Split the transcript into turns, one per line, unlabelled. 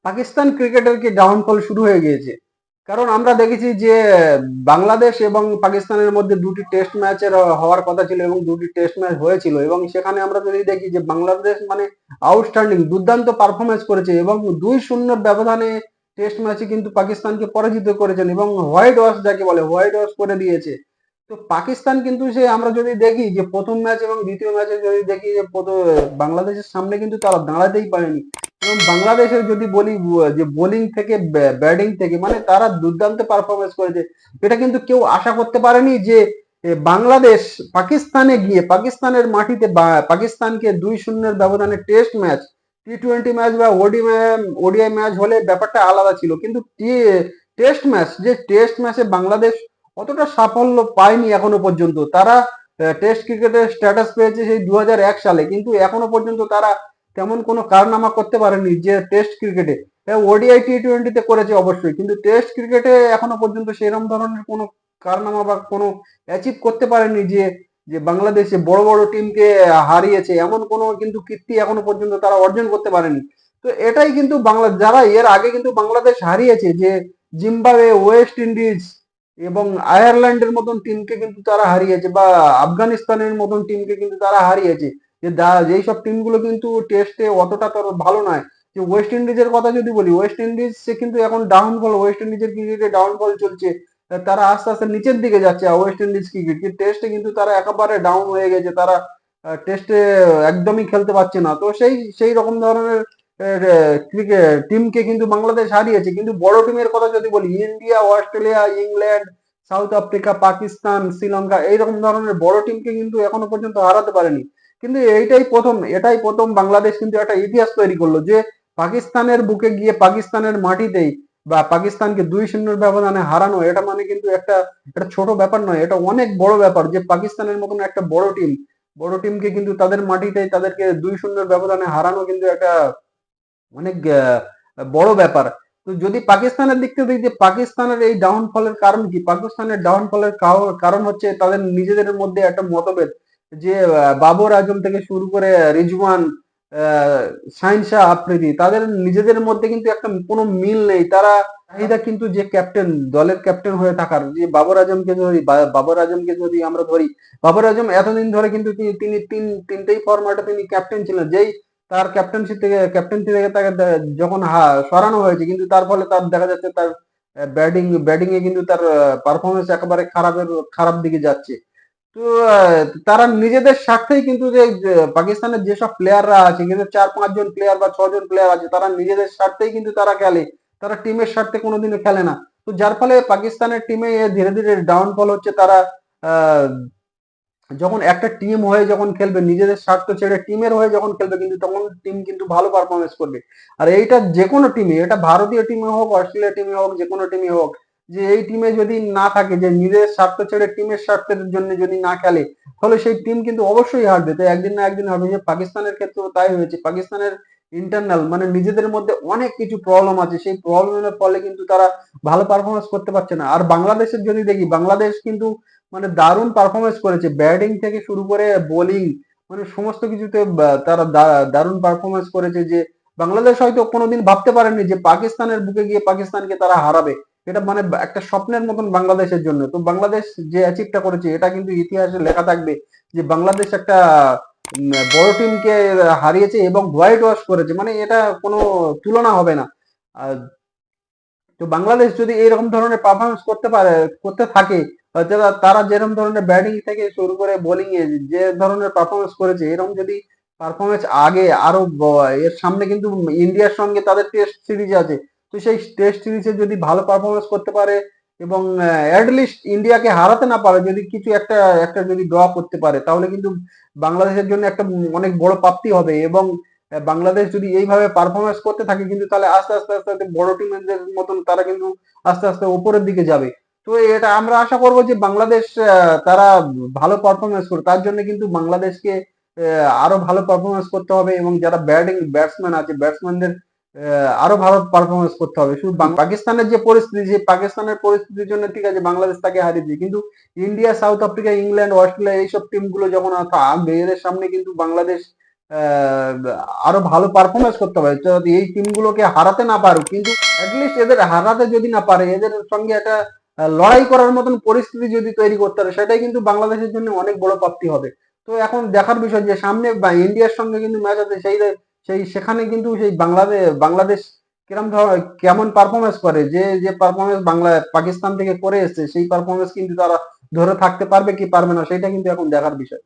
পাকিস্তান ক্রিকেটের কি ডাউনফল শুরু হয়ে গিয়েছে। কারণ আমরা দেখেছি যে বাংলাদেশ এবং পাকিস্তানের মধ্যে দুটি টেস্ট ম্যাচের হওয়ার কথা ছিল এবং দুটি টেস্ট ম্যাচ হয়েছিল, এবং সেখানে আমরা যদি দেখি যে বাংলাদেশ মানে আউটস্ট্যান্ডিং দুর্দান্ত পারফরমেন্স করেছে এবং 2-0 ব্যবধানে টেস্ট ম্যাচে কিন্তু পাকিস্তানকে পরাজিত করেছেন এবং হোয়াইট ওয়াশ যাকে বলে হোয়াইট ওয়াশ করে দিয়েছে। তো পাকিস্তান কিন্তু সে আমরা যদি দেখি যে প্রথম ম্যাচ এবং দ্বিতীয় ম্যাচে যদি দেখি যে বাংলাদেশের সামনে কিন্তু তারা দাঁড়াতেই পারেনি। এবং বাংলাদেশের যদি বলি যে বোলিং থেকে ব্যাটিং থেকে মানে তারা দুর্দান্ত পারফরমেন্স করেছে। এটা কিন্তু কেউ আশা করতে পারেনি যে বাংলাদেশ পাকিস্তানে গিয়ে পাকিস্তানের মাটিতে পাকিস্তানকে 2-0 ব্যবধানে টেস্ট ম্যাচ, টি-20 ম্যাচ বা ওডিআই ম্যাচ হলে ব্যাপারটা আলাদা ছিল, কিন্তু টেস্ট ম্যাচ যে টেস্ট ম্যাচে বাংলাদেশ অতটা সাফল্য পায়নি এখনো পর্যন্ত। তারা টেস্ট ক্রিকেটের স্ট্যাটাস পেয়েছে সেই 2001 সালে, কিন্তু এখনো পর্যন্ত তারা তেমন কোনো কারনামা করতে পারেনি যে টেস্ট ক্রিকেটে। ওডিআই টি-20 করেছে অবশ্যই, কিন্তু টেস্ট ক্রিকেটে এখনো পর্যন্ত সেরকম ধরনের কোনো কারনামা বা কোনো অ্যাচিভ করতে পারেনি যে যে বাংলাদেশে বড় বড় টিমকে হারিয়েছে, এমন কোনো কিন্তু কীর্তি এখনো পর্যন্ত তারা অর্জন করতে পারেনি। তো এটাই কিন্তু বাংলা যারা এর আগে কিন্তু বাংলাদেশ হারিয়েছে, যে জিম্বাবুয়ে, ওয়েস্ট ইন্ডিজ এবং আয়ারল্যান্ডের মতন টিমকে কিন্তু তারা হারিয়েছে, বা আফগানিস্তানের মতন টিমকে কিন্তু তারা হারিয়েছে। যে যেই সব টিমগুলো কিন্তু টেস্টে অতটা তোর ভালো নয়। যে ওয়েস্ট ইন্ডিজের কথা যদি বলি, ওয়েস্ট ইন্ডিজ সে কিন্তু এখন ডাউনফল, ওয়েস্ট ইন্ডিজের ক্রিকেটে ডাউনফল চলছে। তারা আস্তে আস্তে নিচের দিকে যাচ্ছে ওয়েস্ট ইন্ডিজ ক্রিকেট, কিন্তু টেস্টে কিন্তু তারা একেবারে ডাউন হয়ে গেছে। তারা টেস্টে একদমই খেলতে পারছে না। তো সেই সেই রকম ধরনের ক্রিকেট টিমকে কিন্তু বাংলাদেশ হারিয়েছে। কিন্তু বড় টিমের কথা যদি বলি, India, Australia, England, south Africa, Pakistan, Sri Lanka এইরকম ধরনের বড় টিমকে কিন্তু এখনো পর্যন্ত হারাতে পারেনি। কিন্তু এটাই প্রথম বাংলাদেশ কিন্তু একটা ইতিহাস তৈরি করলো যে পাকিস্তানের বুকে গিয়ে পাকিস্তানের মাটিতেই বা পাকিস্তানকে 2-0 ব্যবধানে হারানো, এটা মানে কিন্তু একটা একটা ছোট ব্যাপার নয়, এটা অনেক বড় ব্যাপার। যে পাকিস্তানের মতন একটা বড় টিমকে কিন্তু তাদের মাটিতেই তাদেরকে 2-0 ব্যবধানে হারানো কিন্তু একটা অনেক বড় ব্যাপার। তো যদি পাকিস্তানের দিক থেকে দেখি যে পাকিস্তানের এই ডাউনফলের কারণ কি, পাকিস্তানের ডাউনফলের কারণ হচ্ছে তাদের নিজেদের মধ্যে একটা মতভেদ। যে বাবর আজম থেকে শুরু করে রিজওয়ান, শাহিন শাহ আফ্রিদি, তাদের নিজেদের মধ্যে কিন্তু একটা কোনো মিল নেই। তারা চাহিদা কিন্তু যে ক্যাপ্টেন, দলের ক্যাপ্টেন হয়ে থাকার, যে বাবর আজমকে যদি আমরা ধরি, বাবর আজম এতদিন ধরে কিন্তু তিনি তিনটেই ফরম্যাটে তিনি ক্যাপ্টেন ছিলেন। যেই তার ক্যাপ্টেন্সি থেকে তাকে যখন সরানো হয়েছে, কিন্তু তার ফলে তার দেখা যাচ্ছে তার ব্যাটিং এ কিন্তু তার পারফরমেন্স একেবারে খারাপ দিকে যাচ্ছে। তো তারা নিজেদের স্বার্থেই কিন্তু যে পাকিস্তানের যেসব প্লেয়াররা আছে, কিন্তু 4-5 জন প্লেয়ার বা 6 জন প্লেয়ার আছে, তারা নিজেদের স্বার্থেই কিন্তু তারা খেলে। তারা টিমের স্বার্থে কোনোদিনও খেলে না। তো যার ফলে পাকিস্তানের টিমে ধীরে ধীরে ডাউনফল হচ্ছে। তারা আহ যখন একটা টিম হয়ে যখন খেলবে, নিজেদের স্বার্থ ছেড়ে টিমের হয়ে যখন খেলবে, কিন্তু তখন টিম কিন্তু ভালো পারফরমেন্স করবে। আর এইটা যে কোনো টিমে, এটা ভারতীয় টিমে হোক, অস্ট্রেলিয়া টিমে হোক, যে কোনো টিমে হোক, যে এই টিমে যদি না থাকে, যে নিজের স্বার্থ ছেড়ে টিমের স্বার্থের জন্য যদি না খেলে, তাহলে সেই টিম কিন্তু অবশ্যই হারবে। তো একদিন না একদিন হবে। যে পাকিস্তানের ক্ষেত্রেও তাই হয়েছে। পাকিস্তানের ইন্টারনাল মানে নিজেদের মধ্যে অনেক কিছু প্রবলেম আছে, সেই প্রবলেমের ফলে কিন্তু তারা ভালো পারফরমেন্স করতে পারছে না। আর বাংলাদেশের যদি দেখি, বাংলাদেশ কিন্তু মানে দারুণ পারফরমেন্স করেছে, ব্যাটিং থেকে শুরু করে বোলিং, মানে সমস্ত কিছুতে তারা দারুণ পারফরমেন্স করেছে। যে বাংলাদেশ হয়তো কোনোদিন ভাবতে পারেনি যে পাকিস্তানের বুকে গিয়ে পাকিস্তানকে তারা হারাবে। এটা মানে একটা স্বপ্নের মতন বাংলাদেশের জন্য। তো বাংলাদেশ যে অ্যাচিভটা করেছে, এটা কিন্তু ইতিহাসে লেখা থাকবে যে বাংলাদেশ একটা বড় টিমকে হারিয়েছে এবং হোয়াইট ওয়াশ করেছে, মানে এটা কোনো তুলনা হবে না। আর তো বাংলাদেশ যদি এইরকম ধরনের পারফরমেন্স করতে থাকে, হয়তো তারা যেরকম ধরনের ব্যাটিং থেকে শুরু করে বোলিং এ যে ধরনের পারফরমেন্স করেছে, এরকম যদি পারফরমেন্স আগে আরো এর সামনে কিন্তু ইন্ডিয়ার সঙ্গে তাদের টেস্ট সিরিজ আছে। তো সেই টেস্ট সিরিজে যদি ভালো পারফরমেন্স করতে পারে এবং লিস্ট ইন্ডিয়াকে হারাতে না পারে, যদি কিছু একটা একটা যদি ড্র করতে পারে, তাহলে কিন্তু বাংলাদেশের জন্য একটা অনেক বড় প্রাপ্তি হবে। এবং বাংলাদেশ যদি এইভাবে পারফরমেন্স করতে থাকে, কিন্তু তাহলে আস্তে আস্তে আস্তে আস্তে বড় টিমের মতন তারা কিন্তু আস্তে আস্তে উপরের দিকে যাবে। তো এটা আমরা আশা করব যে বাংলাদেশ তারা ভালো পারফরমেন্স করে। তার জন্য কিন্তু বাংলাদেশকে আরো ভালো পারফরমেন্স করতে হবে, এবং যারা ব্যাটসম্যান আছে, ব্যাটসম্যানদের আরো ভালো পারফরমেন্স করতে হবে। শুধু পাকিস্তানের যে পরিস্থিতি, যে পাকিস্তানের পরিস্থিতির জন্য ঠিক আছে বাংলাদেশ তাকে হারিয়েছে, কিন্তু India, south Africa, England, Australia এইসব টিমগুলো যখন আসবে, এদের সামনে কিন্তু বাংলাদেশ আহ, আরো ভালো পারফরমেন্স করতে হবে। তো এই টিমগুলোকে হারাতে না পারুক, কিন্তু অ্যাটলিস্ট এদের হারাতে যদি না পারে, এদের সঙ্গে একটা লড়াই করার মতন পরিস্থিতি যদি তৈরি করতে পারে, সেটাই কিন্তু বাংলাদেশের জন্য অনেক বড় প্রাপ্তি হবে। তো এখন দেখার বিষয় যে সামনে ইন্ডিয়ার সঙ্গে কিন্তু ম্যাচ আছে, সেই সেই সেখানে কিন্তু সেই বাংলাদেশ কেমন পারফরমেন্স করে, যে যে পারফরমেন্স পাকিস্তান থেকে করে এসেছে, সেই পারফরমেন্স কিন্তু তারা ধরে থাকতে পারবে কি পারবে না, সেটা কিন্তু এখন দেখার বিষয়।